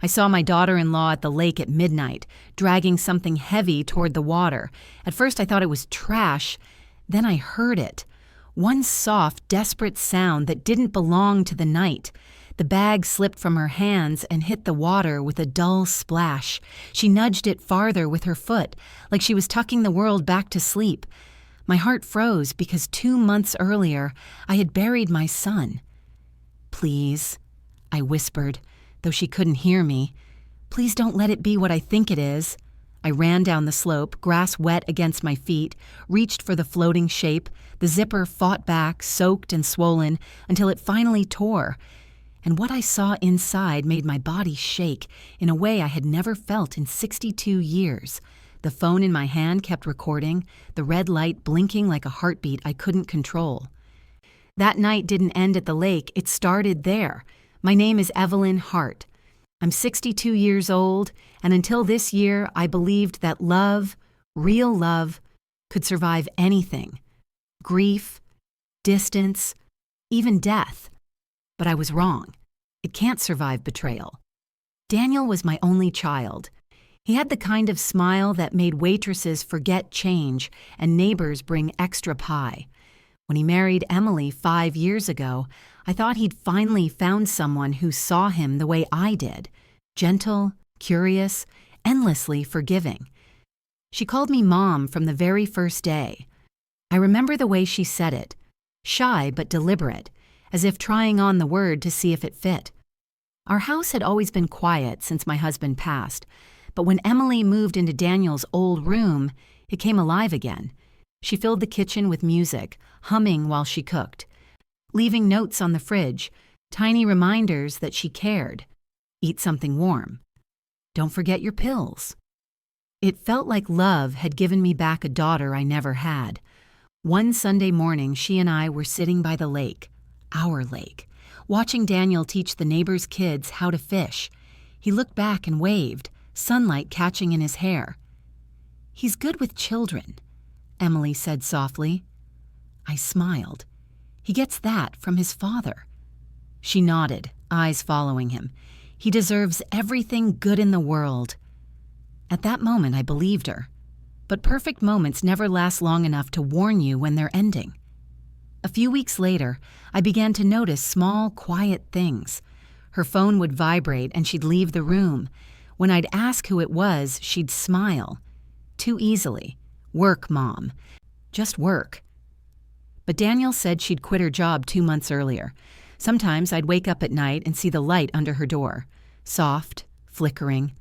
I saw my daughter-in-law at the lake at midnight, dragging something heavy toward the water. At first I thought it was trash, then I heard it. One soft, desperate sound that didn't belong to the night. The bag slipped from her hands and hit the water with a dull splash. She nudged it farther with her foot, like she was tucking the world back to sleep. My heart froze because 2 months earlier, I had buried my son. "Please," I whispered, though she couldn't hear me. "Please don't let it be what I think it is." I ran down the slope, grass wet against my feet, reached for the floating shape. The zipper fought back, soaked and swollen, until it finally tore. And what I saw inside made my body shake in a way I had never felt in 62 years. The phone in my hand kept recording, the red light blinking like a heartbeat I couldn't control. That night didn't end at the lake, it started there. My name is Evelyn Hart. I'm 62 years old, and until this year, I believed that love, real love, could survive anything. Grief, distance, even death. But I was wrong. It can't survive betrayal. Daniel was my only child. He had the kind of smile that made waitresses forget change and neighbors bring extra pie. When he married Emily 5 years ago, I thought he'd finally found someone who saw him the way I did. Gentle, curious, endlessly forgiving. She called me Mom from the very first day. I remember the way she said it, shy but deliberate, as if trying on the word to see if it fit. Our house had always been quiet since my husband passed, but when Emily moved into Daniel's old room, it came alive again. She filled the kitchen with music, humming while she cooked, leaving notes on the fridge, tiny reminders that she cared. Eat something warm. Don't forget your pills. It felt like love had given me back a daughter I never had. One Sunday morning, she and I were sitting by the lake, our lake, watching Daniel teach the neighbors' kids how to fish. He looked back and waved, sunlight catching in his hair. "He's good with children," Emily said softly. I smiled. "He gets that from his father." She nodded, eyes following him. "He deserves everything good in the world." At that moment, I believed her. But perfect moments never last long enough to warn you when they're ending. A few weeks later, I began to notice small, quiet things. Her phone would vibrate and she'd leave the room. When I'd ask who it was, she'd smile. Too easily. "Work, Mom. Just work." But Daniel said she'd quit her job 2 months earlier. Sometimes I'd wake up at night and see the light under her door. Soft, flickering.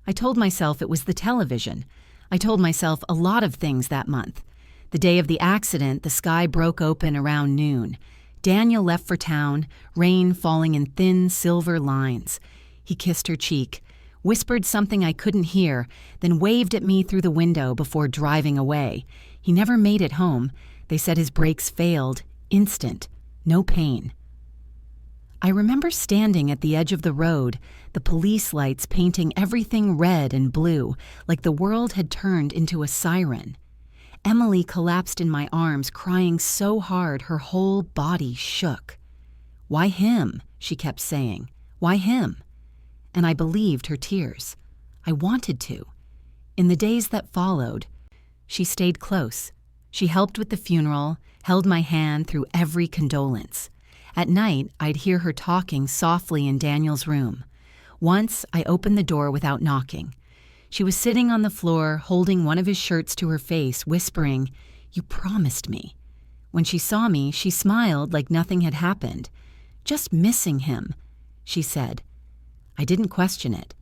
I told myself it was the television. I told myself a lot of things that month. The day of the accident, the sky broke open around noon. Daniel left for town, rain falling in thin silver lines. He kissed her cheek, whispered something I couldn't hear, then waved at me through the window before driving away. He never made it home. They said his brakes failed. Instant. No pain. I remember standing at the edge of the road, the police lights painting everything red and blue, like the world had turned into a siren. Emily collapsed in my arms, crying so hard her whole body shook. "Why him?" she kept saying. "Why him?" And I believed her tears. I wanted to. In the days that followed, she stayed close. She helped with the funeral, held my hand through every condolence. At night, I'd hear her talking softly in Daniel's room. Once, I opened the door without knocking. She was sitting on the floor, holding one of his shirts to her face, whispering, "You promised me." When she saw me, she smiled like nothing had happened. "Just missing him," she said. I didn't question it.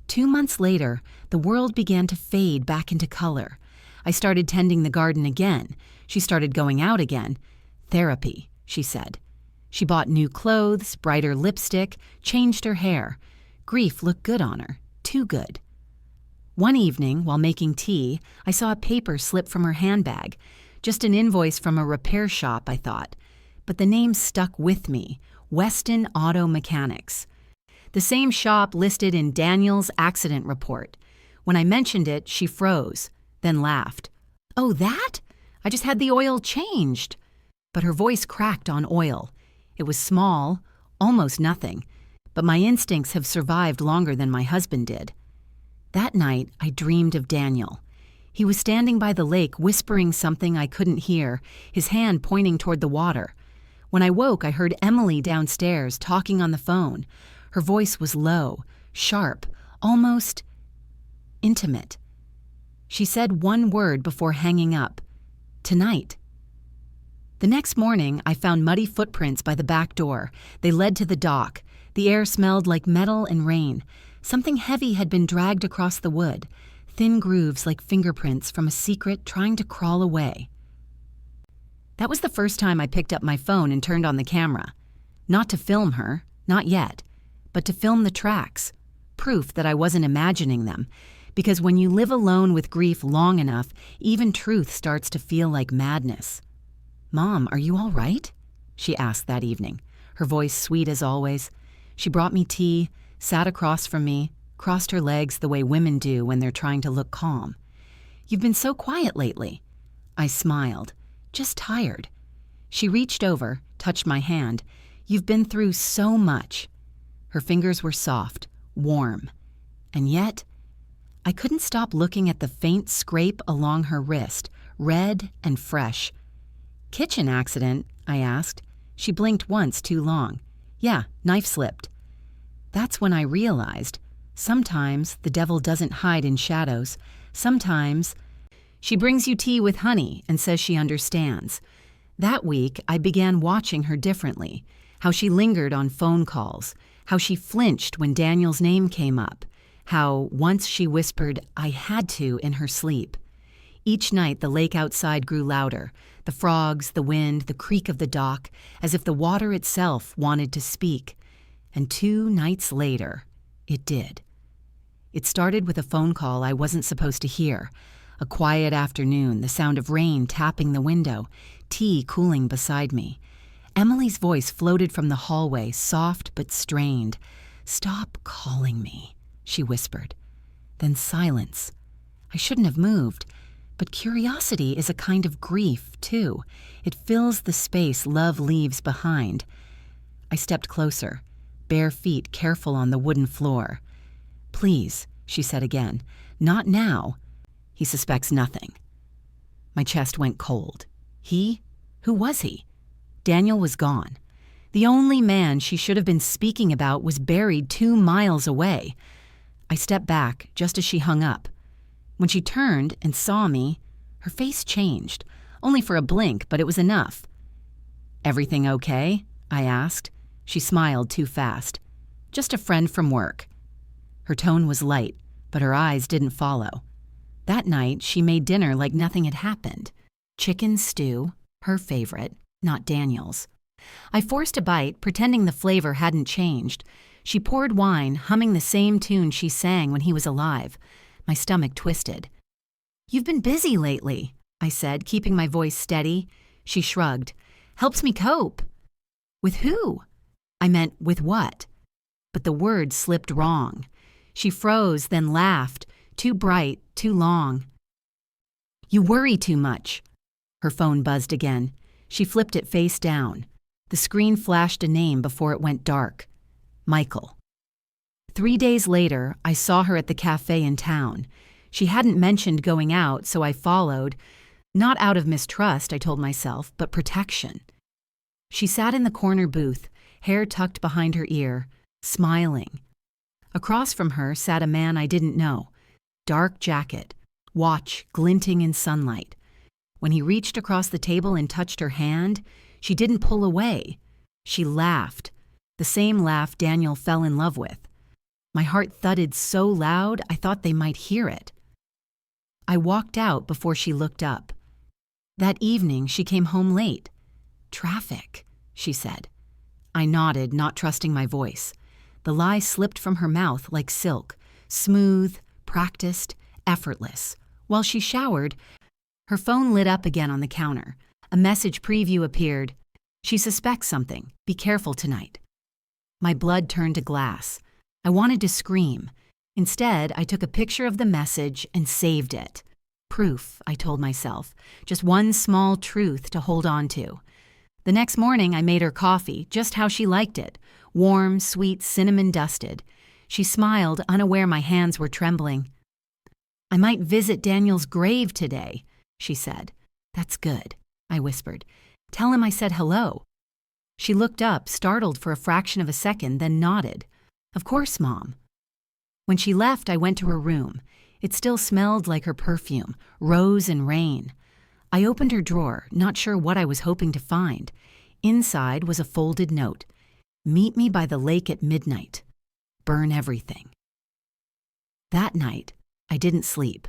2 months later, the world began to fade back into color. I started tending the garden again. She started going out again. "Therapy," she said. She bought new clothes, brighter lipstick, changed her hair. Grief looked good on her, too good. One evening, while making tea, I saw a paper slip from her handbag. Just an invoice from a repair shop, I thought. But the name stuck with me, Weston Auto Mechanics. The same shop listed in Daniel's accident report. When I mentioned it, she froze, then laughed. "Oh, that? I just had the oil changed." But her voice cracked on oil. It was small, almost nothing. but my instincts have survived longer than my husband did. That night, I dreamed of Daniel. He was standing by the lake whispering something I couldn't hear, his hand pointing toward the water. When I woke, I heard Emily downstairs talking on the phone. Her voice was low, sharp, almost intimate. She said one word before hanging up. Tonight. The next morning, I found muddy footprints by the back door. They led to the dock. The air smelled like metal and rain. Something heavy had been dragged across the wood, thin grooves like fingerprints from a secret trying to crawl away. That was the first time I picked up my phone and turned on the camera. Not to film her, not yet, but to film the tracks. Proof that I wasn't imagining them. Because when you live alone with grief long enough, even truth starts to feel like madness. "Mom, are you all right?" she asked that evening, her voice sweet as always. She brought me tea, sat across from me, crossed her legs the way women do when they're trying to look calm. "You've been so quiet lately." I smiled. "Just tired." She reached over, touched my hand. "You've been through so much." Her fingers were soft, warm. And yet, I couldn't stop looking at the faint scrape along her wrist, red and fresh. "Kitchen accident?" I asked. She blinked once too long. "Yeah, knife slipped." That's when I realized, sometimes the devil doesn't hide in shadows. Sometimes she brings you tea with honey and says she understands. That week, I began watching her differently, how she lingered on phone calls, how she flinched when Daniel's name came up, how once she whispered, "I had to," in her sleep. Each night, the lake outside grew louder, the frogs, the wind, the creak of the dock, as if the water itself wanted to speak. And 2 nights later, it did. It started with a phone call I wasn't supposed to hear. A quiet afternoon, the sound of rain tapping the window, tea cooling beside me. Emily's voice floated from the hallway, soft but strained. "Stop calling me," she whispered. Then silence. I shouldn't have moved. But curiosity is a kind of grief, too. It fills the space love leaves behind. I stepped closer, bare feet careful on the wooden floor. "Please," she said again, "not now." He suspects nothing. My chest went cold. He? Who was he? Daniel was gone. The only man she should have been speaking about was buried 2 miles away. I stepped back just as she hung up. When she turned and saw me, her face changed, only for a blink, but it was enough. "Everything okay?" I asked. She smiled too fast. "Just a friend from work." Her tone was light, but her eyes didn't follow. That night, she made dinner like nothing had happened. Chicken stew, her favorite, not Daniel's. I forced a bite, pretending the flavor hadn't changed. She poured wine, humming the same tune she sang when he was alive. My stomach twisted. "You've been busy lately," I said, keeping my voice steady. She shrugged. "Helps me cope." "With who?" I meant, with what? But the word slipped wrong. She froze, then laughed, too bright, too long. "You worry too much." Her phone buzzed again. She flipped it face down. The screen flashed a name before it went dark. Michael. 3 days later, I saw her at the cafe in town. She hadn't mentioned going out, so I followed. Not out of mistrust, I told myself, but protection. She sat in the corner booth, hair tucked behind her ear, smiling. Across from her sat a man I didn't know. Dark jacket, watch glinting in sunlight. When he reached across the table and touched her hand, she didn't pull away. She laughed, the same laugh Daniel fell in love with. My heart thudded so loud I thought they might hear it. I walked out before she looked up. That evening she came home late. "Traffic," she said. I nodded, not trusting my voice. The lie slipped from her mouth like silk, smooth, practiced, effortless. While she showered, her phone lit up again on the counter. A message preview appeared. "She suspects something. Be careful tonight." My blood turned to glass. I wanted to scream. Instead, I took a picture of the message and saved it. Proof, I told myself. Just one small truth to hold on to. The next morning, I made her coffee, just how she liked it, warm, sweet, cinnamon-dusted. She smiled, unaware my hands were trembling. "I might visit Daniel's grave today," she said. "That's good," I whispered. "Tell him I said hello." She looked up, startled for a fraction of a second, then nodded. "Of course, Mom." When she left, I went to her room. It still smelled like her perfume, rose and rain. I opened her drawer, not sure what I was hoping to find. Inside was a folded note. "Meet me by the lake at midnight. Burn everything." That night, I didn't sleep.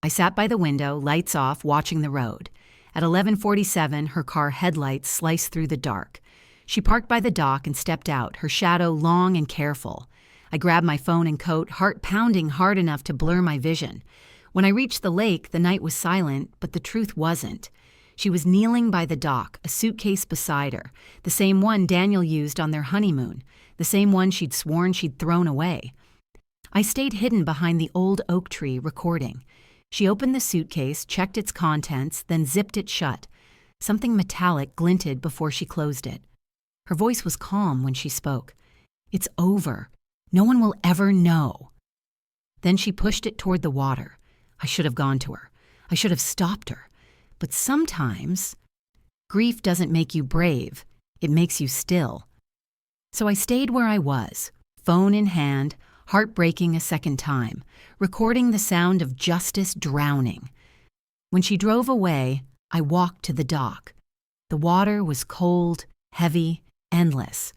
I sat by the window, lights off, watching the road. At 11:47, her car headlights sliced through the dark. She parked by the dock and stepped out, her shadow long and careful. I grabbed my phone and coat, heart pounding hard enough to blur my vision. When I reached the lake, the night was silent, but the truth wasn't. She was kneeling by the dock, a suitcase beside her, the same one Daniel used on their honeymoon, the same one she'd sworn she'd thrown away. I stayed hidden behind the old oak tree, recording. She opened the suitcase, checked its contents, then zipped it shut. Something metallic glinted before she closed it. Her voice was calm when she spoke. "It's over. No one will ever know." Then she pushed it toward the water. I should have gone to her. I should have stopped her. But sometimes, grief doesn't make you brave. It makes you still. So I stayed where I was, phone in hand, heartbreaking a second time, recording the sound of justice drowning. When she drove away, I walked to the dock. The water was cold, heavy, endless.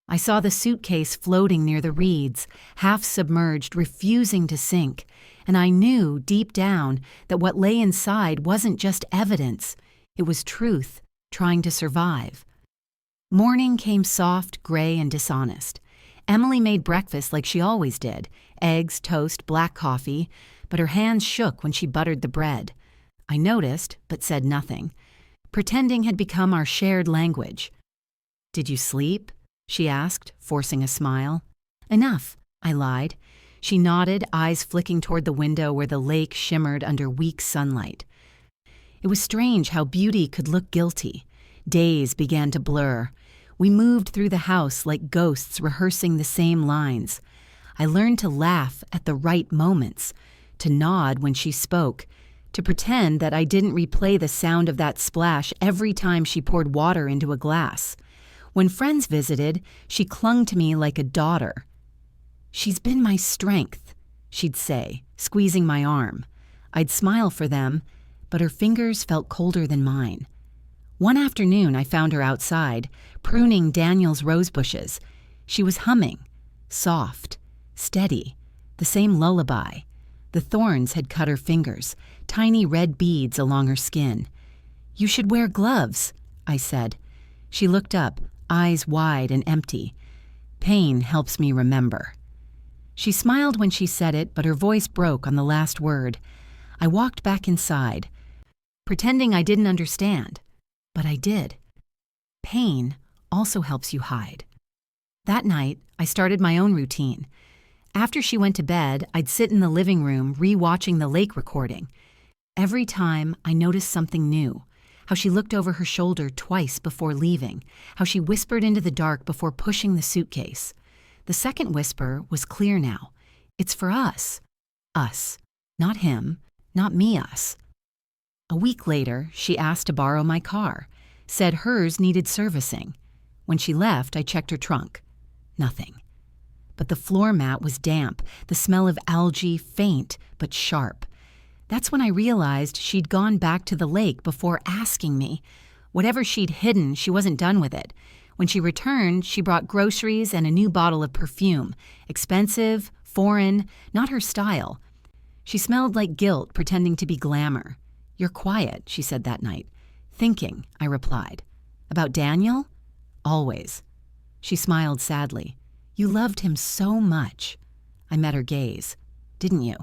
I saw the suitcase floating near the reeds, half submerged, refusing to sink, and I knew deep down that what lay inside wasn't just evidence, it was truth trying to survive. Morning came soft, gray, and dishonest. Emily made breakfast like she always did, eggs, toast, black coffee, but her hands shook when she buttered the bread. I noticed, but said nothing. Pretending had become our shared language. "Did you sleep?" she asked, forcing a smile. "Enough," I lied. She nodded, eyes flicking toward the window where the lake shimmered under weak sunlight. It was strange how beauty could look guilty. Days began to blur. We moved through the house like ghosts rehearsing the same lines. I learned to laugh at the right moments, to nod when she spoke, to pretend that I didn't replay the sound of that splash every time she poured water into a glass. When friends visited, she clung to me like a daughter. "She's been my strength," she'd say, squeezing my arm. I'd smile for them, but her fingers felt colder than mine. One afternoon, I found her outside, pruning Daniel's rose bushes. She was humming, soft, steady, the same lullaby. The thorns had cut her fingers, tiny red beads along her skin. "You should wear gloves," I said. She looked up, eyes wide and empty. "Pain helps me remember." She smiled when she said it, but her voice broke on the last word. I walked back inside, pretending I didn't understand. But I did. Pain also helps you hide. That night, I started my own routine. After she went to bed, I'd sit in the living room re-watching the lake recording. Every time, I noticed something new. How she looked over her shoulder twice before leaving. How she whispered into the dark before pushing the suitcase. The second whisper was clear now. It's for us. Us. Not him. Not me, us. A week later, she asked to borrow my car, said hers needed servicing. When she left, I checked her trunk. Nothing. But the floor mat was damp, the smell of algae faint but sharp. That's when I realized she'd gone back to the lake before asking me. Whatever she'd hidden, she wasn't done with it. When she returned, she brought groceries and a new bottle of perfume. Expensive, foreign, not her style. She smelled like guilt, pretending to be glamour. "You're quiet," she said that night. "Thinking," I replied. "About Daniel?" "Always." She smiled sadly. "You loved him so much." I met her gaze. "Didn't you?"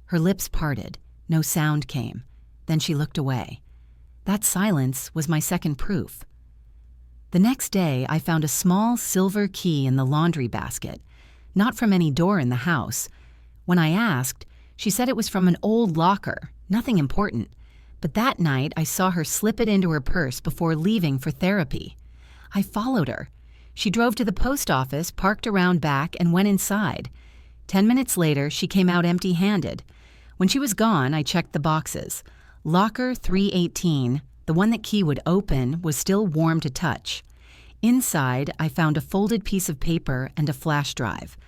Her lips parted. No sound came. Then she looked away. That silence was my second proof. The next day, I found a small silver key in the laundry basket. Not from any door in the house. When I asked, she said it was from an old locker, nothing important. But that night, I saw her slip it into her purse before leaving for therapy. I followed her. She drove to the post office, parked around back, and went inside. 10 minutes later, she came out empty-handed. When she was gone, I checked the boxes. Locker 318, the one that Key would open, was still warm to touch. Inside, I found a folded piece of paper and a flash drive.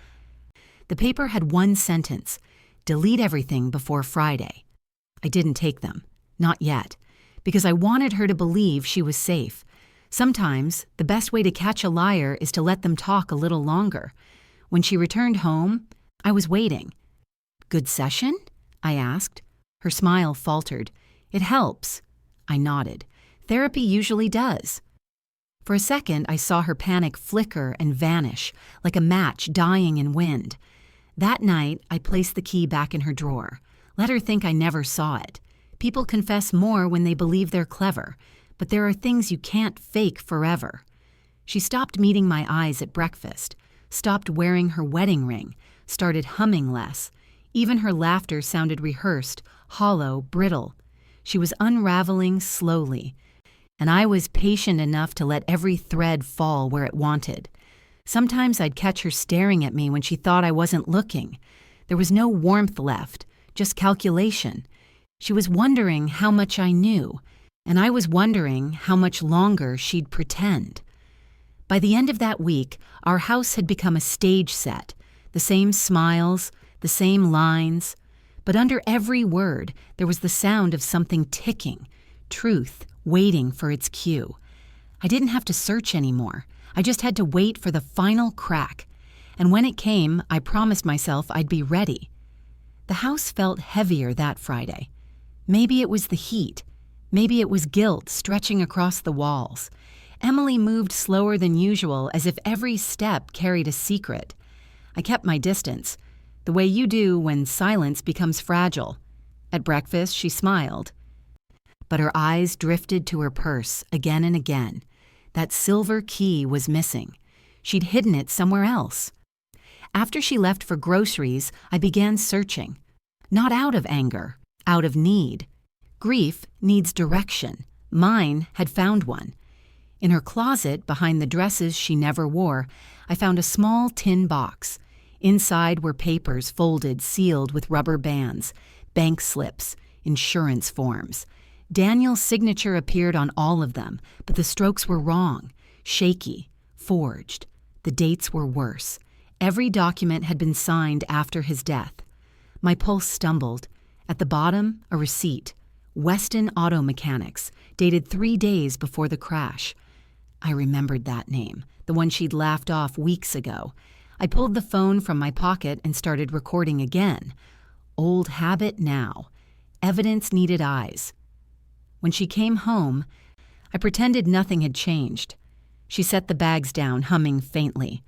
The paper had one sentence: delete everything before Friday. I didn't take them. Not yet. Because I wanted her to believe she was safe. Sometimes, the best way to catch a liar is to let them talk a little longer. When she returned home, I was waiting. "Good session?" I asked. Her smile faltered. "It helps." I nodded. "Therapy usually does." For a second, I saw her panic flicker and vanish, like a match dying in wind. That night, I placed the key back in her drawer. Let her think I never saw it. People confess more when they believe they're clever, but there are things you can't fake forever. She stopped meeting my eyes at breakfast, stopped wearing her wedding ring, started humming less. Even her laughter sounded rehearsed, hollow, brittle. She was unraveling slowly, and I was patient enough to let every thread fall where it wanted. Sometimes I'd catch her staring at me when she thought I wasn't looking. There was no warmth left, just calculation. She was wondering how much I knew, and I was wondering how much longer she'd pretend. By the end of that week, our house had become a stage set. The same smiles, the same lines. But under every word, there was the sound of something ticking, truth waiting for its cue. I didn't have to search anymore. I just had to wait for the final crack. And when it came, I promised myself I'd be ready. The house felt heavier that Friday. Maybe it was the heat. Maybe it was guilt stretching across the walls. Emily moved slower than usual, as if every step carried a secret. I kept my distance, the way you do when silence becomes fragile. At breakfast, she smiled. But her eyes drifted to her purse again and again. That silver key was missing. She'd hidden it somewhere else. After she left for groceries, I began searching. Not out of anger, out of need. Grief needs direction. Mine had found one. In her closet, behind the dresses she never wore, I found a small tin box. Inside were papers folded, sealed with rubber bands, bank slips, insurance forms. Daniel's signature appeared on all of them, but the strokes were wrong, shaky, forged. The dates were worse. Every document had been signed after his death. My pulse stumbled. At the bottom, a receipt. Weston Auto Mechanics, dated 3 days before the crash. I remembered that name, the one she'd laughed off weeks ago. I pulled the phone from my pocket and started recording again. Old habit now. Evidence needed eyes. When she came home, I pretended nothing had changed. She set the bags down, humming faintly.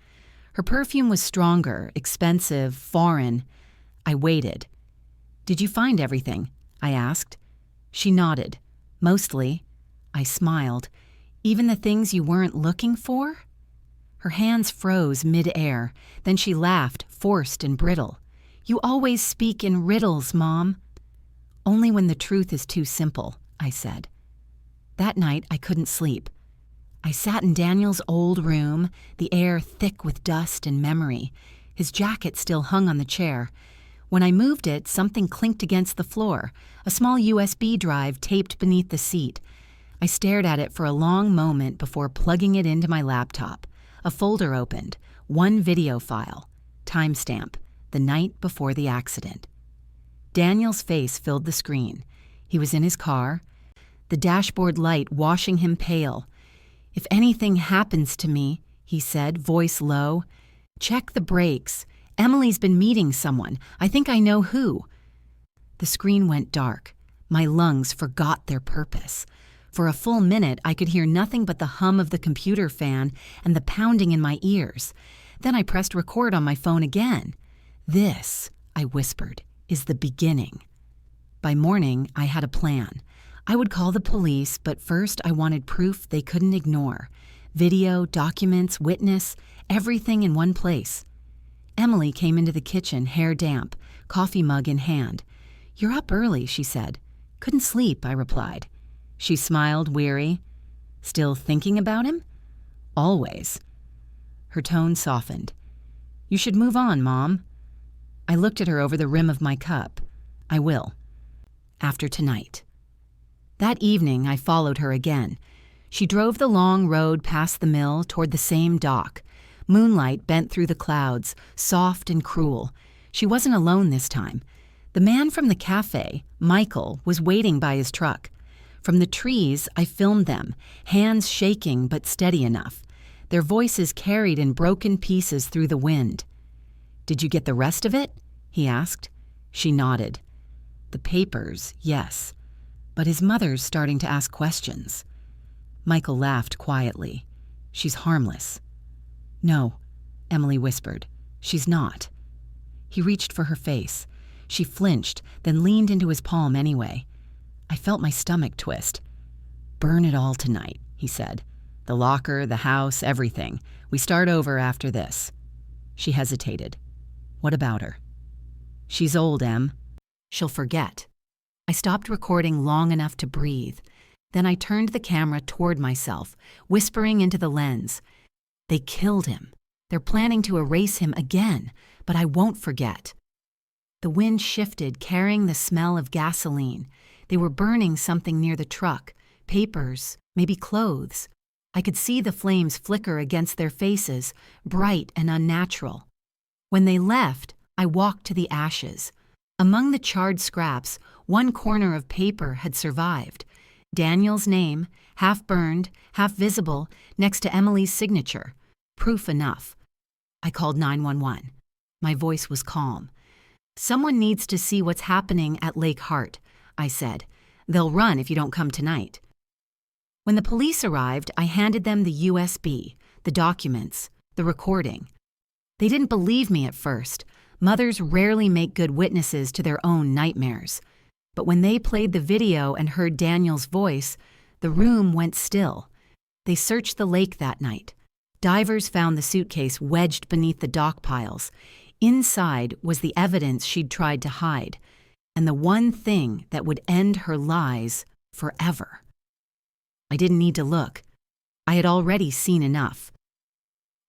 Her perfume was stronger, expensive, foreign. I waited. "Did you find everything?" I asked. She nodded. "Mostly." I smiled. "Even the things you weren't looking for?" Her hands froze mid-air. Then she laughed, forced and brittle. "You always speak in riddles, Mom." "Only when the truth is too simple," I said. That night, I couldn't sleep. I sat in Daniel's old room, the air thick with dust and memory. His jacket still hung on the chair. When I moved it, something clinked against the floor, a small USB drive taped beneath the seat. I stared at it for a long moment before plugging it into my laptop. A folder opened, one video file, timestamp, the night before the accident. Daniel's face filled the screen. He was in his car, the dashboard light washing him pale. "If anything happens to me," he said, voice low, "check the brakes. Emily's been meeting someone. I think I know who." The screen went dark. My lungs forgot their purpose. For a full minute, I could hear nothing but the hum of the computer fan and the pounding in my ears. Then I pressed record on my phone again. "This," I whispered, "is the beginning." By morning, I had a plan. I would call the police, but first I wanted proof they couldn't ignore. Video, documents, witness, everything in one place. Emily came into the kitchen, hair damp, coffee mug in hand. "You're up early," she said. Couldn't sleep, I replied. She smiled, weary. Still thinking about him? Always. Her tone softened. You should move on, Mom. I looked at her over the rim of my cup. I will. After tonight. That evening, I followed her again. She drove the long road past the mill toward the same dock. Moonlight bent through the clouds, soft and cruel. She wasn't alone this time. The man from the cafe, Michael, was waiting by his truck. From the trees, I filmed them, hands shaking but steady enough. Their voices carried in broken pieces through the wind. Did you get the rest of it? He asked. She nodded. The papers, yes. But his mother's starting to ask questions. Michael laughed quietly. She's harmless. No, Emily whispered. She's not. He reached for her face. She flinched, then leaned into his palm anyway. I felt my stomach twist. Burn it all tonight, he said. The locker, the house, everything. We start over after this. She hesitated. What about her? She's old, Em. She'll forget. I stopped recording long enough to breathe. Then I turned the camera toward myself, whispering into the lens. They killed him. They're planning to erase him again, but I won't forget. The wind shifted, carrying the smell of gasoline. They were burning something near the truck, papers, maybe clothes. I could see the flames flicker against their faces, bright and unnatural. When they left, I walked to the ashes. Among the charred scraps, one corner of paper had survived. Daniel's name, half burned, half visible, next to Emily's signature. Proof enough. I called 911. My voice was calm. Someone needs to see what's happening at Lake Hart, I said. They'll run if you don't come tonight. When the police arrived, I handed them the USB, the documents, the recording. They didn't believe me at first. Mothers rarely make good witnesses to their own nightmares. But when they played the video and heard Daniel's voice, the room went still. They searched the lake that night. Divers found the suitcase wedged beneath the dock piles. Inside was the evidence she'd tried to hide, and the one thing that would end her lies forever. I didn't need to look. I had already seen enough.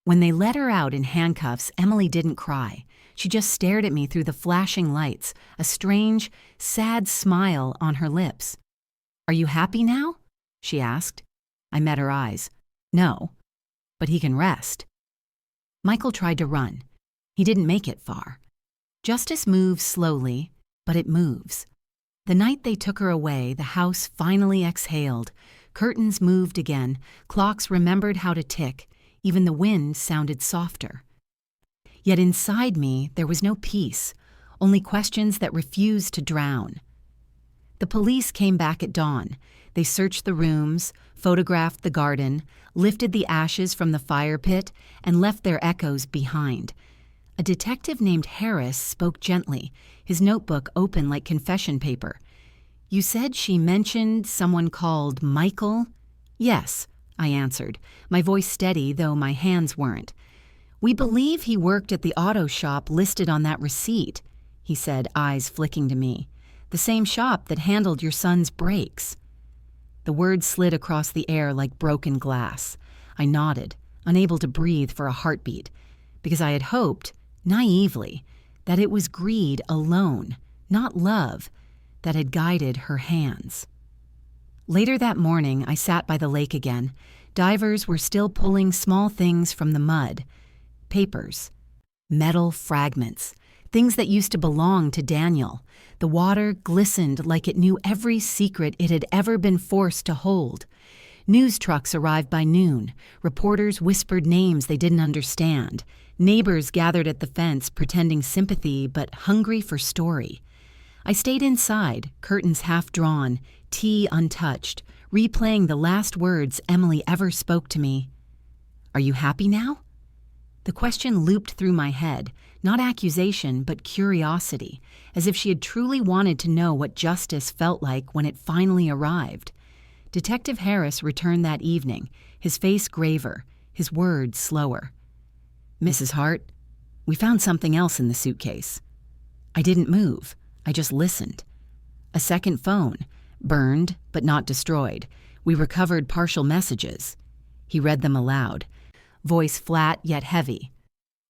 When they let her out in handcuffs, Emily didn't cry. She just stared at me through the flashing lights, a strange, sad smile on her lips. Are you happy now? She asked. I met her eyes. No, but he can rest. Michael tried to run. He didn't make it far. Justice moves slowly, but it moves. The night they took her away, the house finally exhaled. Curtains moved again. Clocks remembered how to tick. Even the wind sounded softer. Yet inside me, there was no peace, only questions that refused to drown. The police came back at dawn. They searched the rooms, photographed the garden, lifted the ashes from the fire pit, and left their echoes behind. A detective named Harris spoke gently, his notebook open like confession paper. You said she mentioned someone called Michael? Yes, I answered, my voice steady, though my hands weren't. We believe he worked at the auto shop listed on that receipt, he said, eyes flicking to me. The same shop that handled your son's brakes. The words slid across the air like broken glass. I nodded, unable to breathe for a heartbeat, because I had hoped, naively, that it was greed alone, not love, that had guided her hands. Later that morning, I sat by the lake again. Divers were still pulling small things from the mud. Papers, metal fragments, things that used to belong to Daniel. The water glistened like it knew every secret it had ever been forced to hold. News trucks arrived by noon. Reporters whispered names they didn't understand. Neighbors gathered at the fence pretending sympathy but hungry for story. I stayed inside, curtains half drawn, tea untouched, replaying the last words Emily ever spoke to me. Are you happy now? The question looped through my head, not accusation, but curiosity, as if she had truly wanted to know what justice felt like when it finally arrived. Detective Harris returned that evening, his face graver, his words slower. Mrs. Hart, we found something else in the suitcase. I didn't move. I just listened. A second phone, Burned, but not destroyed. We recovered partial messages. He read them aloud, voice flat yet heavy.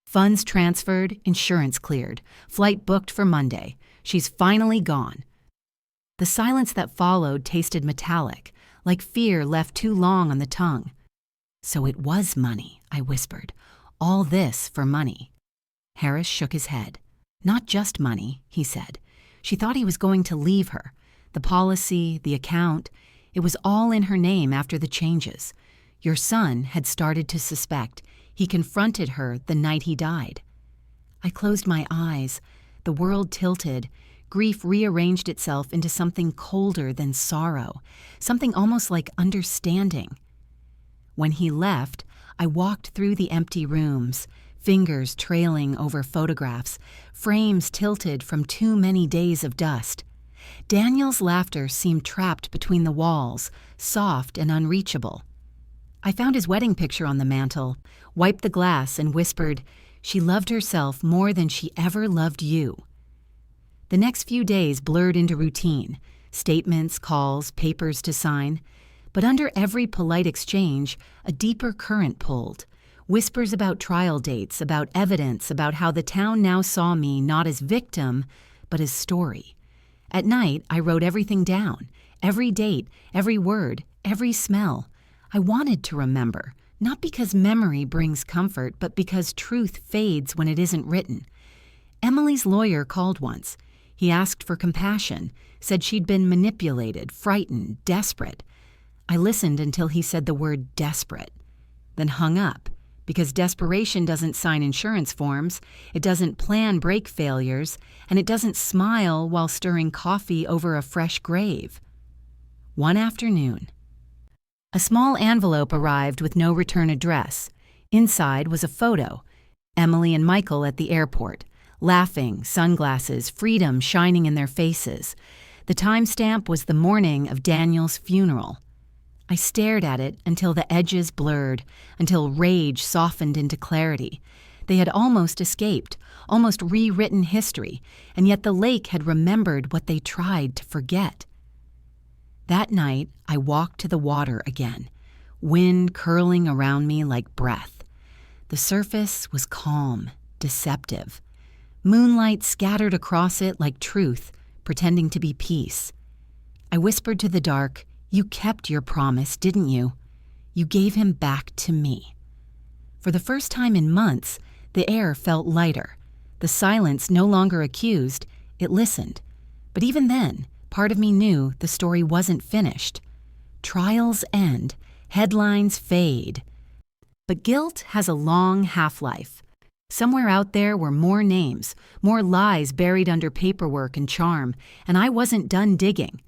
Funds transferred, insurance cleared, flight booked for Monday. She's finally gone. The silence that followed tasted metallic, like fear left too long on the tongue. So it was money, I whispered. All this for money. Harris shook his head. Not just money, he said. She thought he was going to leave her. The policy, the account, it was all in her name after the changes. Your son had started to suspect. He confronted her the night he died. I closed my eyes. The world tilted. Grief rearranged itself into something colder than sorrow, something almost like understanding. When he left, I walked through the empty rooms, fingers trailing over photographs, frames tilted from too many days of dust. Daniel's laughter seemed trapped between the walls, soft and unreachable. I found his wedding picture on the mantel, wiped the glass, and whispered, "She loved herself more than she ever loved you." The next few days blurred into routine, statements, calls, papers to sign. But under every polite exchange, a deeper current pulled. Whispers about trial dates, about evidence, about how the town now saw me not as victim, but as story. At night, I wrote everything down, every date, every word, every smell. I wanted to remember, not because memory brings comfort, but because truth fades when it isn't written. Emily's lawyer called once. He asked for compassion, said she'd been manipulated, frightened, desperate. I listened until he said the word desperate, then hung up, because desperation doesn't sign insurance forms, it doesn't plan brake failures, and it doesn't smile while stirring coffee over a fresh grave. One afternoon, a small envelope arrived with no return address. Inside was a photo, Emily and Michael at the airport, laughing, sunglasses, freedom shining in their faces. The timestamp was the morning of Daniel's funeral. I stared at it until the edges blurred, until rage softened into clarity. They had almost escaped, almost rewritten history, and yet the lake had remembered what they tried to forget. That night, I walked to the water again, wind curling around me like breath. The surface was calm, deceptive. Moonlight scattered across it like truth, pretending to be peace. I whispered to the dark, "You kept your promise, didn't you? You gave him back to me." For the first time in months, the air felt lighter. The silence no longer accused, it listened. But even then, part of me knew the story wasn't finished. Trials end, headlines fade. But guilt has a long half-life. Somewhere out there were more names, more lies buried under paperwork and charm, and I wasn't done digging.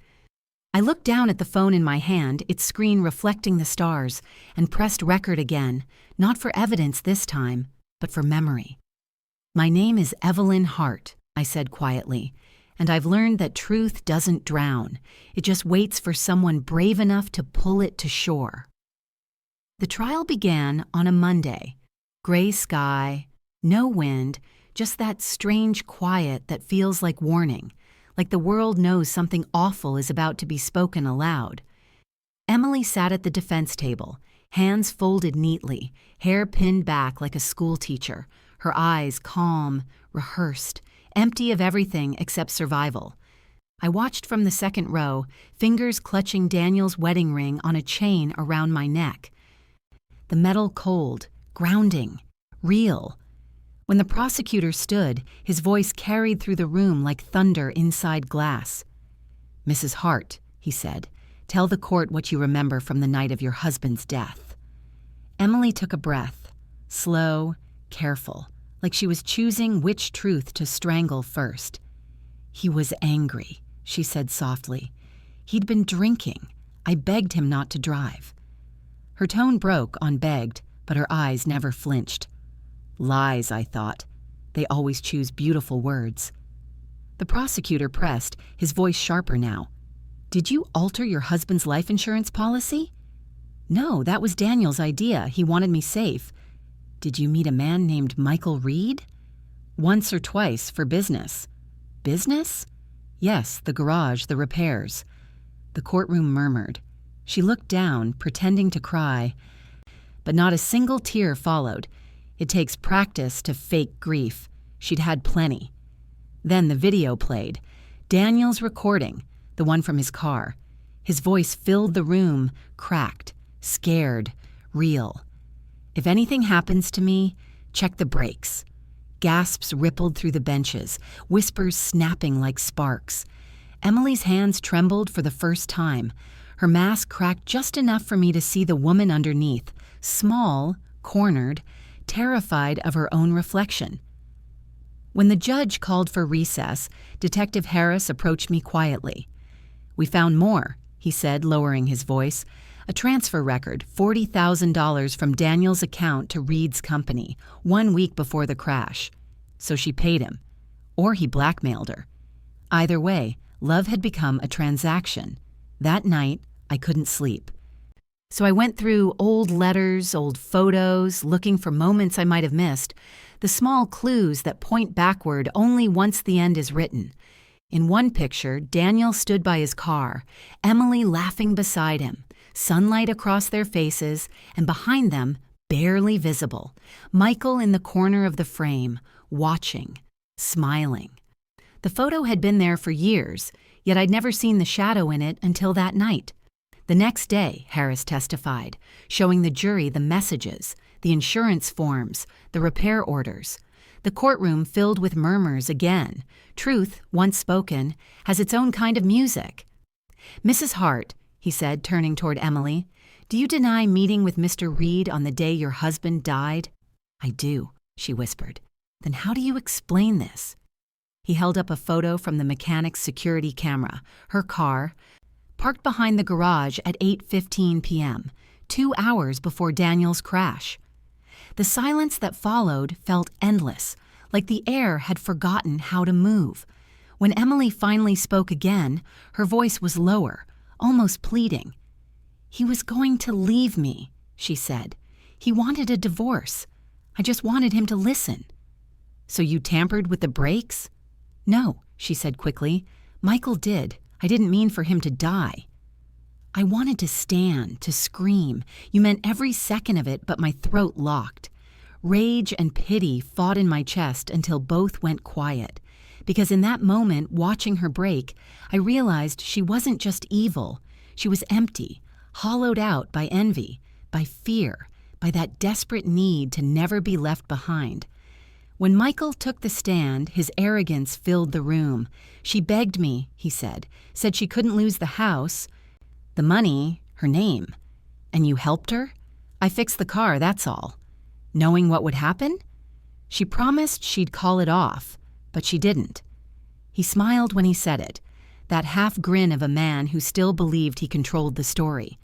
I looked down at the phone in my hand, its screen reflecting the stars, and pressed record again, not for evidence this time, but for memory. "My name is Evelyn Hart," I said quietly, "and I've learned that truth doesn't drown. It just waits for someone brave enough to pull it to shore." The trial began on a Monday. Gray sky, no wind, just that strange quiet that feels like warning. Like the world knows something awful is about to be spoken aloud. Emily sat at the defense table, hands folded neatly, hair pinned back like a schoolteacher, her eyes calm, rehearsed, empty of everything except survival. I watched from the second row, fingers clutching Daniel's wedding ring on a chain around my neck. The metal cold, grounding, real. When the prosecutor stood, his voice carried through the room like thunder inside glass. "Mrs. Hart," he said, "tell the court what you remember from the night of your husband's death." Emily took a breath, slow, careful, like she was choosing which truth to strangle first. "He was angry," she said softly. "He'd been drinking. I begged him not to drive." Her tone broke on begged, but her eyes never flinched. Lies, I thought. They always choose beautiful words. The prosecutor pressed, his voice sharper now. "Did you alter your husband's life insurance policy?" "No, that was Daniel's idea. He wanted me safe." "Did you meet a man named Michael Reed?" "Once or twice, for business." "Business?" "Yes, the garage, the repairs." The courtroom murmured. She looked down, pretending to cry, but not a single tear followed. It takes practice to fake grief. She'd had plenty. Then the video played. Daniel's recording, the one from his car. His voice filled the room, cracked, scared, real. "If anything happens to me, check the brakes." Gasps rippled through the benches, whispers snapping like sparks. Emily's hands trembled for the first time. Her mask cracked just enough for me to see the woman underneath, small, cornered, terrified of her own reflection. When the judge called for recess, Detective Harris approached me quietly. "We found more," he said, lowering his voice. "A transfer record, $40,000 from Daniel's account to Reed's company, 1 week before the crash. So she paid him. Or he blackmailed her. Either way, love had become a transaction. That night, I couldn't sleep. So I went through old letters, old photos, looking for moments I might have missed, the small clues that point backward only once the end is written. In one picture, Daniel stood by his car, Emily laughing beside him, sunlight across their faces, and behind them, barely visible, Michael in the corner of the frame, watching, smiling. The photo had been there for years, yet I'd never seen the shadow in it until that night. The next day, Harris testified, showing the jury the messages, the insurance forms, the repair orders. The courtroom filled with murmurs again. Truth, once spoken, has its own kind of music. "Mrs. Hart," he said, turning toward Emily, "do you deny meeting with Mr. Reed on the day your husband died?" "I do," she whispered. "Then how do you explain this?" He held up a photo from the mechanic's security camera, her car, parked behind the garage at 8:15 p.m., 2 hours before Daniel's crash. The silence that followed felt endless, like the air had forgotten how to move. When Emily finally spoke again, her voice was lower, almost pleading. "He was going to leave me," she said. "He wanted a divorce. I just wanted him to listen." "So you tampered with the brakes?" "No," she said quickly. "Michael did. I didn't mean for him to die." I wanted to stand, to scream. You meant every second of it, but my throat locked. Rage and pity fought in my chest until both went quiet. Because in that moment, watching her break, I realized she wasn't just evil. She was empty, hollowed out by envy, by fear, by that desperate need to never be left behind. When Michael took the stand, his arrogance filled the room. "She begged me," he said she couldn't lose the house, the money, her name. "And you helped her?" "I fixed the car, that's all." "Knowing what would happen?" "She promised she'd call it off, but she didn't." He smiled when he said it, that half grin of a man who still believed he controlled the story.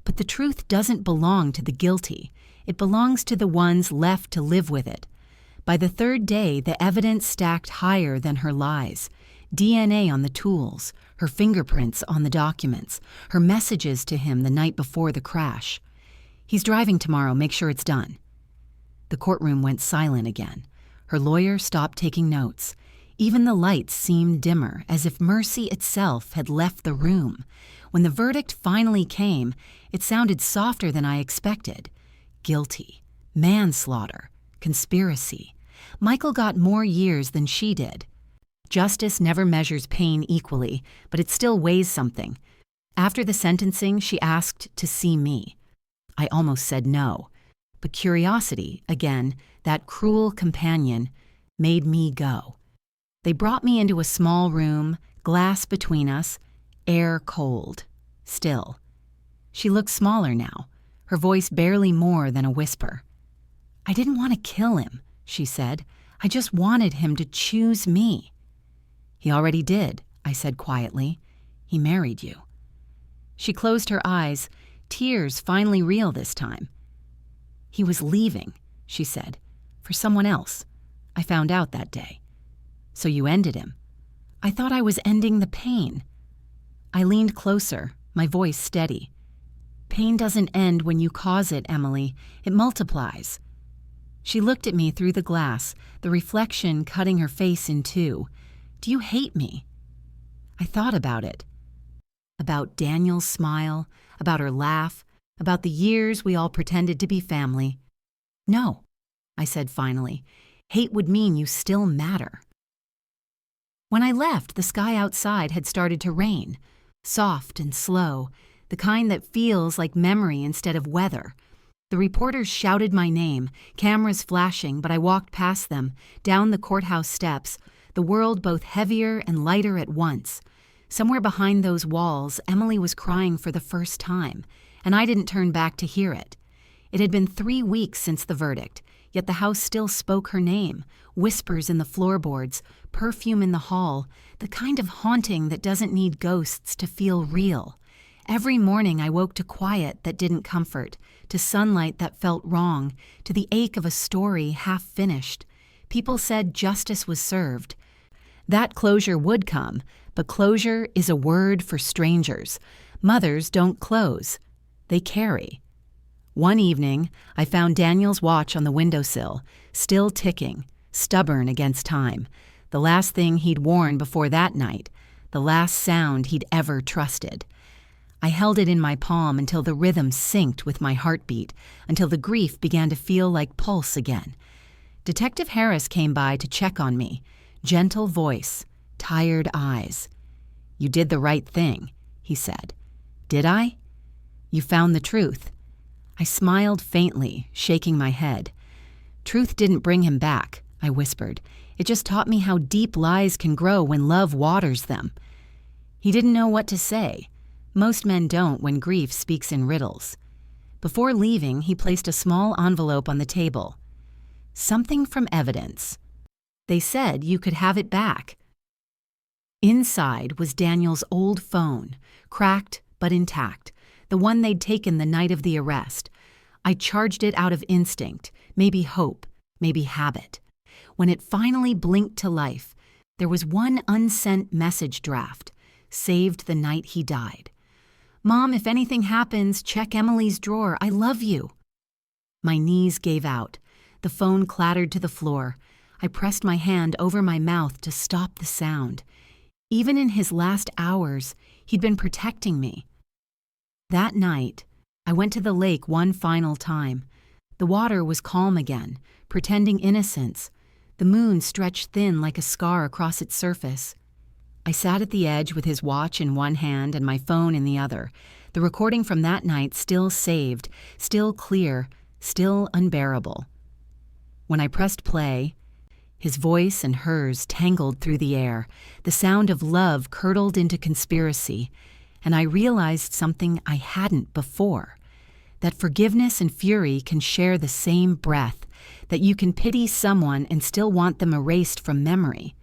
But the truth doesn't belong to the guilty. It belongs to the ones left to live with it. By the third day, the evidence stacked higher than her lies. DNA on the tools, her fingerprints on the documents, her messages to him the night before the crash. "He's driving tomorrow, make sure it's done." The courtroom went silent again. Her lawyer stopped taking notes. Even the lights seemed dimmer, as if mercy itself had left the room. When the verdict finally came, it sounded softer than I expected. Guilty, manslaughter, conspiracy. Michael got more years than she did. Justice never measures pain equally, but it still weighs something. After the sentencing, she asked to see me. I almost said no. But curiosity, again, that cruel companion, made me go. They brought me into a small room, glass between us, air cold, still. She looked smaller now, her voice barely more than a whisper. "I didn't want to kill him," she said. "I just wanted him to choose me." "He already did," I said quietly. "He married you." She closed her eyes, tears finally real this time. "He was leaving," she said, "for someone else. I found out that day." "So you ended him." "I thought I was ending the pain." I leaned closer, my voice steady. "Pain doesn't end when you cause it, Emily. It multiplies." She looked at me through the glass, the reflection cutting her face in two. "Do you hate me?" I thought about it. About Daniel's smile, about her laugh, about the years we all pretended to be family. No, I said finally. Hate would mean you still matter. When I left, the sky outside had started to rain, soft and slow, the kind that feels like memory instead of weather. The reporters shouted my name, cameras flashing, but I walked past them, down the courthouse steps, the world both heavier and lighter at once. Somewhere behind those walls, Emily was crying for the first time, and I didn't turn back to hear it. It had been 3 weeks since the verdict, yet the house still spoke her name, whispers in the floorboards, perfume in the hall, the kind of haunting that doesn't need ghosts to feel real. Every morning I woke to quiet that didn't comfort, to sunlight that felt wrong, to the ache of a story half finished. People said justice was served. That closure would come, but closure is a word for strangers. Mothers don't close. They carry. One evening, I found Daniel's watch on the windowsill, still ticking, stubborn against time. The last thing he'd worn before that night, the last sound he'd ever trusted. I held it in my palm until the rhythm synced with my heartbeat, until the grief began to feel like pulse again. Detective Harris came by to check on me. Gentle voice, tired eyes. "You did the right thing," he said. "Did I?" "You found the truth." I smiled faintly, shaking my head. "Truth didn't bring him back," I whispered. "It just taught me how deep lies can grow when love waters them." He didn't know what to say. Most men don't when grief speaks in riddles. Before leaving, he placed a small envelope on the table. "Something from evidence. They said you could have it back." Inside was Daniel's old phone, cracked but intact, the one they'd taken the night of the arrest. I charged it out of instinct, maybe hope, maybe habit. When it finally blinked to life, there was one unsent message draft, saved the night he died. "Mom, if anything happens, check Emily's drawer. I love you." My knees gave out. The phone clattered to the floor. I pressed my hand over my mouth to stop the sound. Even in his last hours, he'd been protecting me. That night, I went to the lake one final time. The water was calm again, pretending innocence. The moon stretched thin like a scar across its surface. I sat at the edge with his watch in one hand and my phone in the other, the recording from that night still saved, still clear, still unbearable. When I pressed play, his voice and hers tangled through the air, the sound of love curdled into conspiracy, and I realized something I hadn't before, that forgiveness and fury can share the same breath, that you can pity someone and still want them erased from memory.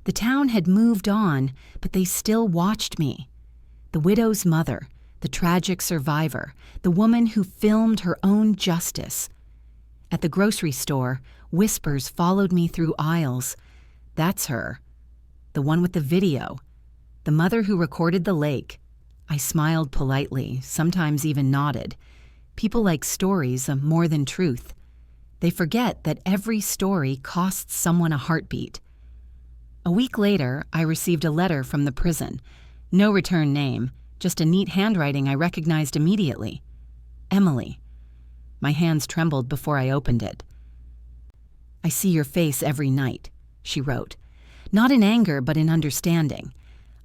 The town had moved on, but they still watched me. The widow's mother, the tragic survivor, the woman who filmed her own justice. At the grocery store, whispers followed me through aisles. "That's her. The one with the video. The mother who recorded the lake." I smiled politely, sometimes even nodded. People like stories of more than truth. They forget that every story costs someone a heartbeat. A week later, I received a letter from the prison. No return name, just a neat handwriting I recognized immediately. Emily. My hands trembled before I opened it. "I see your face every night," she wrote. Not in anger, but in understanding.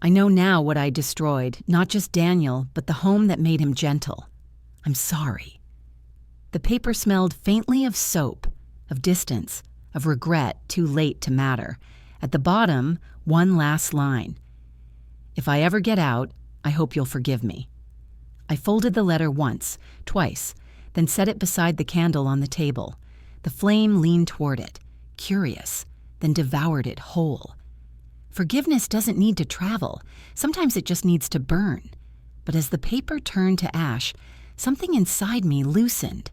"I know now what I destroyed, not just Daniel, but the home that made him gentle. I'm sorry." The paper smelled faintly of soap, of distance, of regret too late to matter. At the bottom, one last line. "If I ever get out, I hope you'll forgive me." I folded the letter once, twice, then set it beside the candle on the table. The flame leaned toward it, curious, then devoured it whole. Forgiveness doesn't need to travel. Sometimes it just needs to burn. But as the paper turned to ash, something inside me loosened.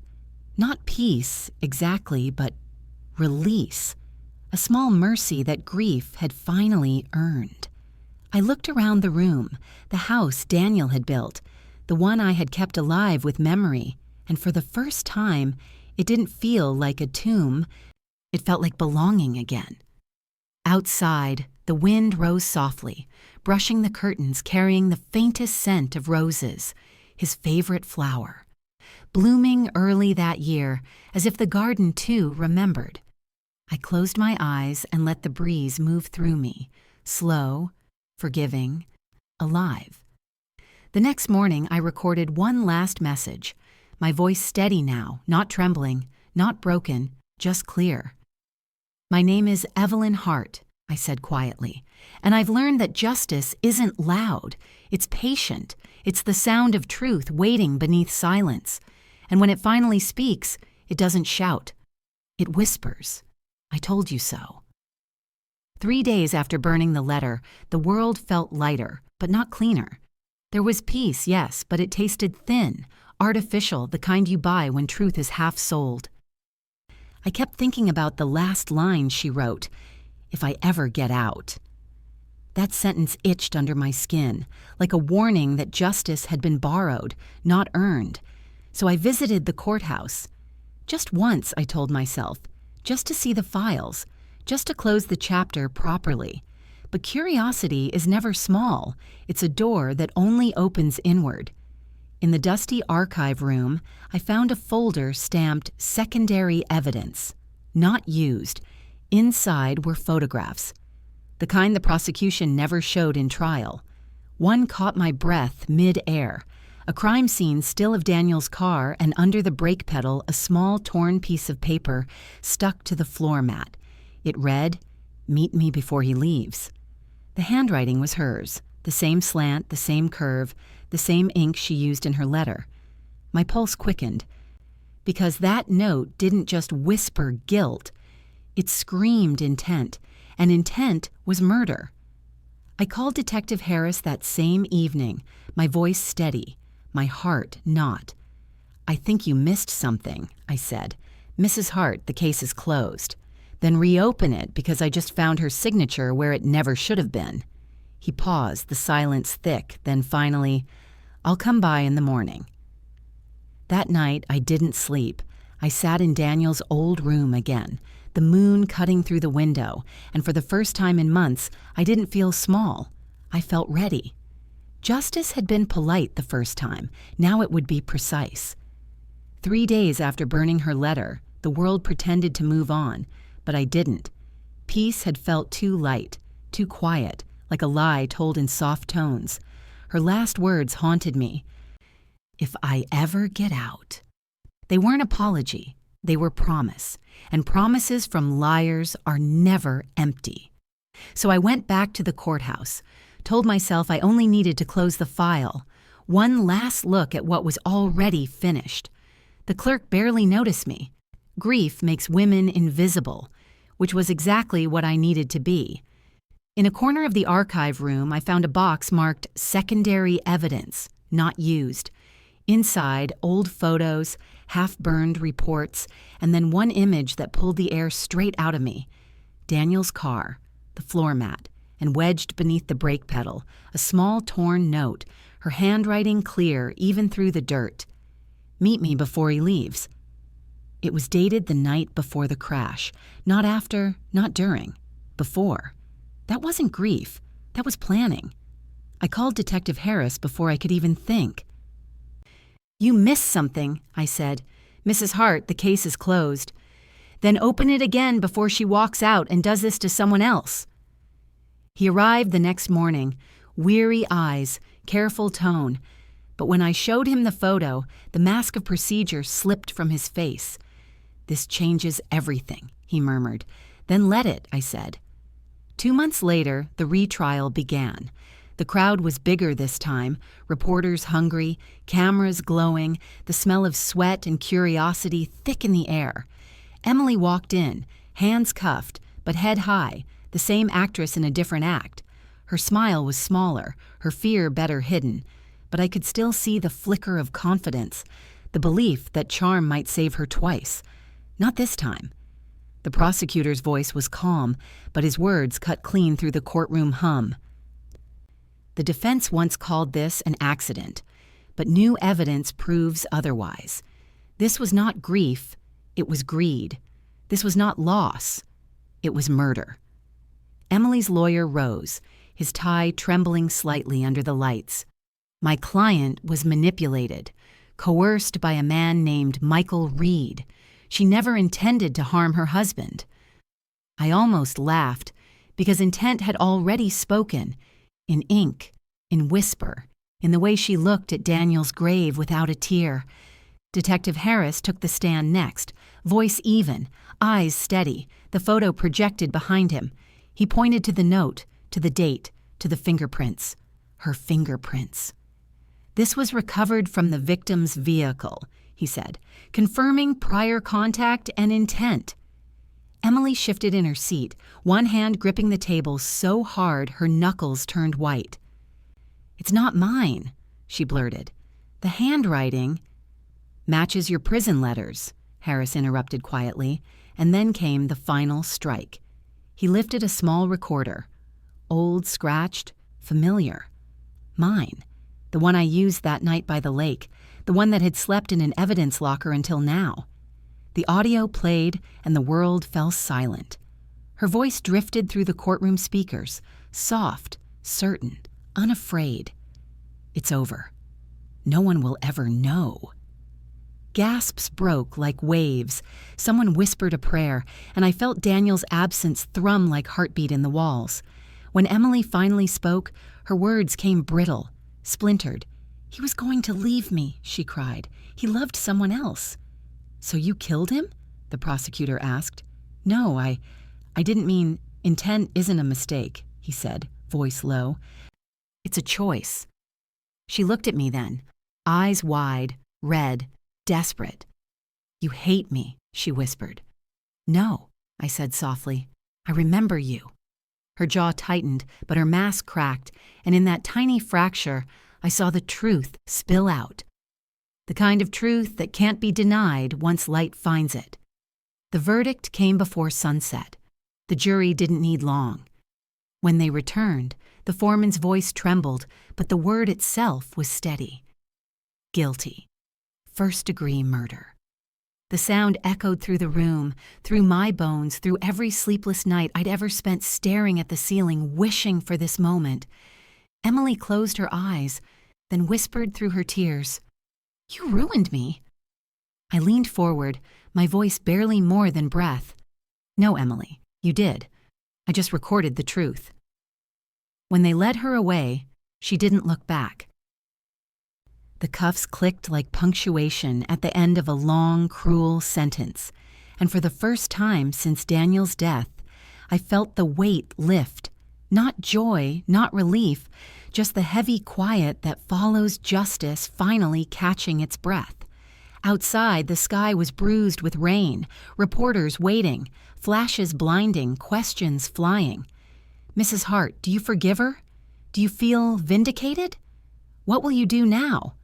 Not peace, exactly, but release. A small mercy that grief had finally earned. I looked around the room, the house Daniel had built, the one I had kept alive with memory, and for the first time, it didn't feel like a tomb. It felt like belonging again. Outside, The wind rose softly, brushing the curtains, carrying the faintest scent of roses, his favorite flower, blooming early that year, as if the garden too remembered. I closed my eyes and let the breeze move through me, slow, forgiving, alive. The next morning, I recorded one last message, my voice steady now, not trembling, not broken, just clear. "My name is Evelyn Hart," I said quietly, "and I've learned that justice isn't loud. It's patient. It's the sound of truth waiting beneath silence. And when it finally speaks, it doesn't shout. It whispers. I told you so." 3 days after burning the letter, the world felt lighter, but not cleaner. There was peace, yes, but it tasted thin, artificial, the kind you buy when truth is half sold. I kept thinking about the last line she wrote, "If I ever get out." That sentence itched under my skin, like a warning that justice had been borrowed, not earned. So I visited the courthouse. Just once, I told myself, just to see the files, just to close the chapter properly. But curiosity is never small. It's a door that only opens inward. In the dusty archive room, I found a folder stamped "Secondary Evidence," not used. Inside were photographs, the kind the prosecution never showed in trial. One caught my breath mid-air. A crime scene still of Daniel's car, and under the brake pedal, a small torn piece of paper stuck to the floor mat. It read, "Meet me before he leaves." The handwriting was hers, the same slant, the same curve, the same ink she used in her letter. My pulse quickened, because that note didn't just whisper guilt, it screamed intent, and intent was murder. I called Detective Harris that same evening, my voice steady, my heart not. "I think you missed something," I said. "Mrs. Hart, the case is closed." Then reopen it because I just found her signature where it never should have been. He paused, the silence thick, then finally, "I'll come by in the morning." That night, I didn't sleep. I sat in Daniel's old room again, the moon cutting through the window, and for the first time in months, I didn't feel small. I felt ready. Justice had been polite the first time. Now it would be precise. 3 days after burning her letter, the world pretended to move on, but I didn't. Peace had felt too light, too quiet, like a lie told in soft tones. Her last words haunted me. "If I ever get out." They weren't apology, they were promise, and promises from liars are never empty. So I went back to the courthouse, told myself I only needed to close the file, one last look at what was already finished. The clerk barely noticed me. Grief makes women invisible, which was exactly what I needed to be. In a corner of the archive room, I found a box marked "Secondary Evidence," not used. Inside, old photos, half-burned reports, and then one image that pulled the air straight out of me. Daniel's car, the floor mat, and wedged beneath the brake pedal, a small torn note, her handwriting clear even through the dirt. "Meet me before he leaves." It was dated the night before the crash, not after, not during, before. That wasn't grief, that was planning. I called Detective Harris before I could even think. "You missed something," I said. "Mrs. Hart, the case is closed." "Then open it again before she walks out and does this to someone else." He arrived the next morning, weary eyes, careful tone. But when I showed him the photo, the mask of procedure slipped from his face. "This changes everything," he murmured. "Then let it," I said. 2 months later, the retrial began. The crowd was bigger this time, reporters hungry, cameras glowing, the smell of sweat and curiosity thick in the air. Emily walked in, hands cuffed, but head high, the same actress in a different act. Her smile was smaller, her fear better hidden, but I could still see the flicker of confidence, the belief that charm might save her twice. Not this time. The prosecutor's voice was calm, but his words cut clean through the courtroom hum. "The defense once called this an accident, but new evidence proves otherwise. This was not grief, it was greed. This was not loss, it was murder." Emily's lawyer rose, his tie trembling slightly under the lights. My client was manipulated, coerced by a man named Michael Reed. She never intended to harm her husband. I almost laughed, because intent had already spoken, in ink, in whisper, in the way she looked at Daniel's grave without a tear. Detective Harris took the stand next, voice even, eyes steady, the photo projected behind him. He pointed to the note, to the date, to the fingerprints. Her fingerprints. "This was recovered from the victim's vehicle," he said, confirming prior contact and intent. Emily shifted in her seat, one hand gripping the table so hard her knuckles turned white. "It's not mine," she blurted. "The handwriting—" "Matches your prison letters," Harris interrupted quietly, and then came the final strike. He lifted a small recorder. Old, scratched, familiar. Mine. The one I used that night by the lake, the one that had slept in an evidence locker until now. The audio played, and the world fell silent. Her voice drifted through the courtroom speakers, soft, certain, unafraid. "It's over. No one will ever know." Gasps broke like waves. Someone whispered a prayer, and I felt Daniel's absence thrum like heartbeat in the walls. When Emily finally spoke, her words came brittle, splintered. "He was going to leave me," she cried. "He loved someone else." "So you killed him?" the prosecutor asked. "No, I didn't mean, intent isn't a mistake," he said, voice low. "It's a choice." She looked at me then, eyes wide, red, desperate. "You hate me," she whispered. "No," I said softly. "I remember you." Her jaw tightened, but her mask cracked, and in that tiny fracture, I saw the truth spill out. The kind of truth that can't be denied once light finds it. The verdict came before sunset. The jury didn't need long. When they returned, the foreman's voice trembled, but the word itself was steady. Guilty. First-degree murder. The sound echoed through the room, through my bones, through every sleepless night I'd ever spent staring at the ceiling, wishing for this moment. Emily closed her eyes, then whispered through her tears, "You ruined me." I leaned forward, my voice barely more than breath. "No, Emily, you did. I just recorded the truth." When they led her away, she didn't look back. The cuffs clicked like punctuation at the end of a long, cruel sentence, and for the first time since Daniel's death, I felt the weight lift. Not joy, not relief, just the heavy quiet that follows justice finally catching its breath. Outside, the sky was bruised with rain, reporters waiting, flashes blinding, questions flying. "Mrs. Hart, do you forgive her? Do you feel vindicated? What will you do now?"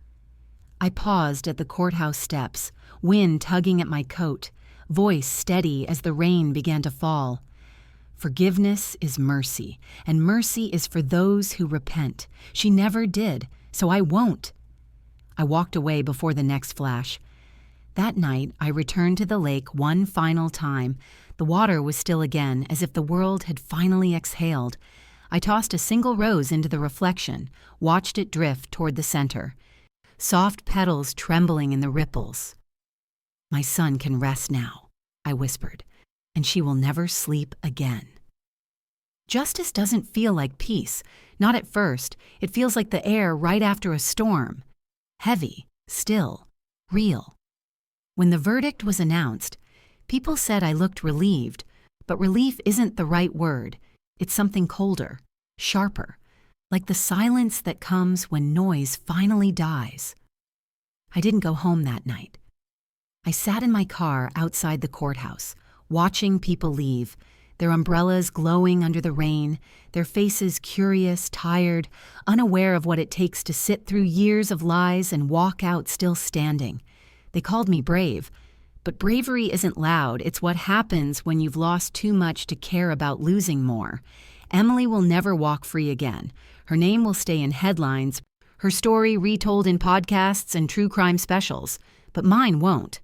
I paused at the courthouse steps, wind tugging at my coat, voice steady as the rain began to fall. "Forgiveness is mercy, and mercy is for those who repent. She never did, so I won't." I walked away before the next flash. That night, I returned to the lake one final time. The water was still again, as if the world had finally exhaled. I tossed a single rose into the reflection, watched it drift toward the center. Soft petals trembling in the ripples. "My son can rest now," I whispered, "and she will never sleep again." Justice doesn't feel like peace. Not at first. It feels like the air right after a storm. Heavy, still, real. When the verdict was announced, people said I looked relieved, but relief isn't the right word. It's something colder, sharper, like the silence that comes when noise finally dies. I didn't go home that night. I sat in my car outside the courthouse, watching people leave, their umbrellas glowing under the rain, their faces curious, tired, unaware of what it takes to sit through years of lies and walk out still standing. They called me brave, but bravery isn't loud. It's what happens when you've lost too much to care about losing more. Emily will never walk free again. Her name will stay in headlines, her story retold in podcasts and true crime specials, but mine won't.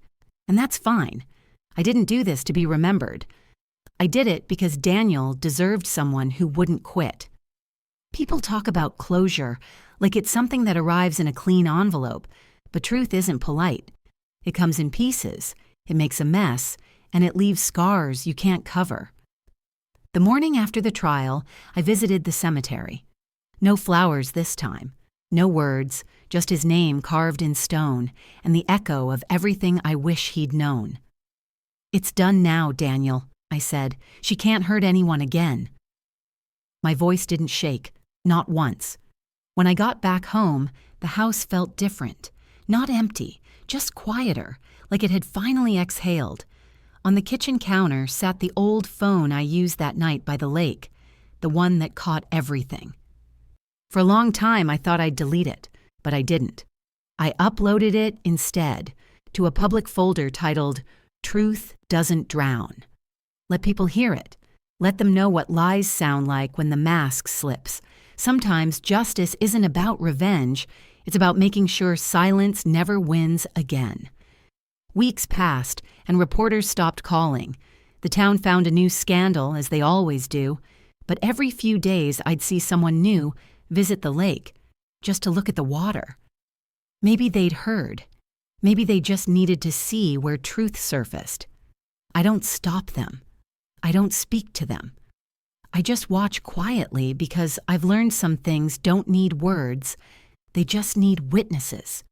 And that's fine. I didn't do this to be remembered. I did it because Daniel deserved someone who wouldn't quit. People talk about closure like it's something that arrives in a clean envelope, but truth isn't polite. It comes in pieces, it makes a mess, and it leaves scars you can't cover. The morning after the trial, I visited the cemetery. No flowers this time, no words, just his name carved in stone and the echo of everything I wish he'd known. "It's done now, Daniel," I said. "She can't hurt anyone again." My voice didn't shake, not once. When I got back home, the house felt different. Not empty, just quieter, like it had finally exhaled. On the kitchen counter sat the old phone I used that night by the lake, the one that caught everything. For a long time, I thought I'd delete it, but I didn't. I uploaded it instead to a public folder titled "Truth Doesn't Drown." Let people hear it. Let them know what lies sound like when the mask slips. Sometimes justice isn't about revenge, it's about making sure silence never wins again. Weeks passed, and reporters stopped calling. The town found a new scandal, as they always do, but every few days I'd see someone new visit the lake, just to look at the water. Maybe they'd heard. Maybe they just needed to see where truth surfaced. I don't stop them. I don't speak to them. I just watch quietly because I've learned some things don't need words, they just need witnesses.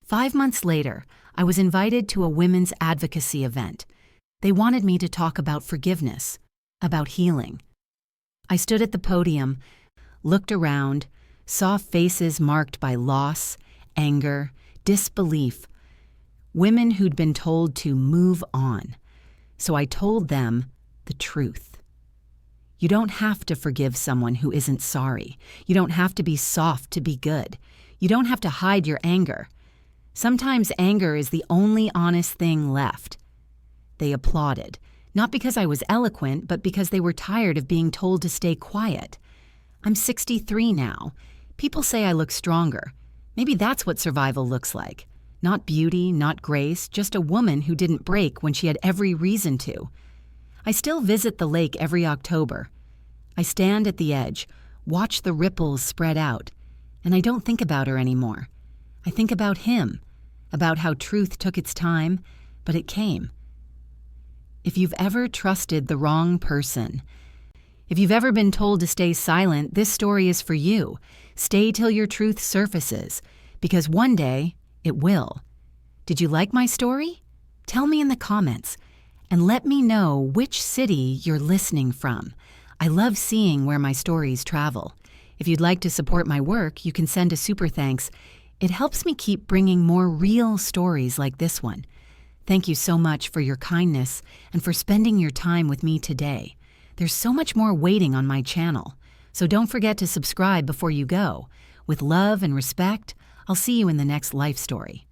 5 months later, I was invited to a women's advocacy event. They wanted me to talk about forgiveness, about healing. I stood at the podium, looked around, saw faces marked by loss, anger, disbelief, women who'd been told to move on. So I told them the truth. You don't have to forgive someone who isn't sorry. You don't have to be soft to be good. You don't have to hide your anger. Sometimes anger is the only honest thing left. They applauded, not because I was eloquent, but because they were tired of being told to stay quiet. I'm 63 now. People say I look stronger. Maybe that's what survival looks like. Not beauty, not grace, just a woman who didn't break when she had every reason to. I still visit the lake every October. I stand at the edge, watch the ripples spread out, and I don't think about her anymore. I think about him, about how truth took its time, but it came. If you've ever trusted the wrong person, if you've ever been told to stay silent, this story is for you. Stay till your truth surfaces, because one day it will. Did you like my story? Tell me in the comments, and let me know which city you're listening from. I love seeing where my stories travel. If you'd like to support my work, you can send a super thanks. It helps me keep bringing more real stories like this one. Thank you so much for your kindness and for spending your time with me today. There's so much more waiting on my channel, so don't forget to subscribe before you go. With love and respect, I'll see you in the next life story.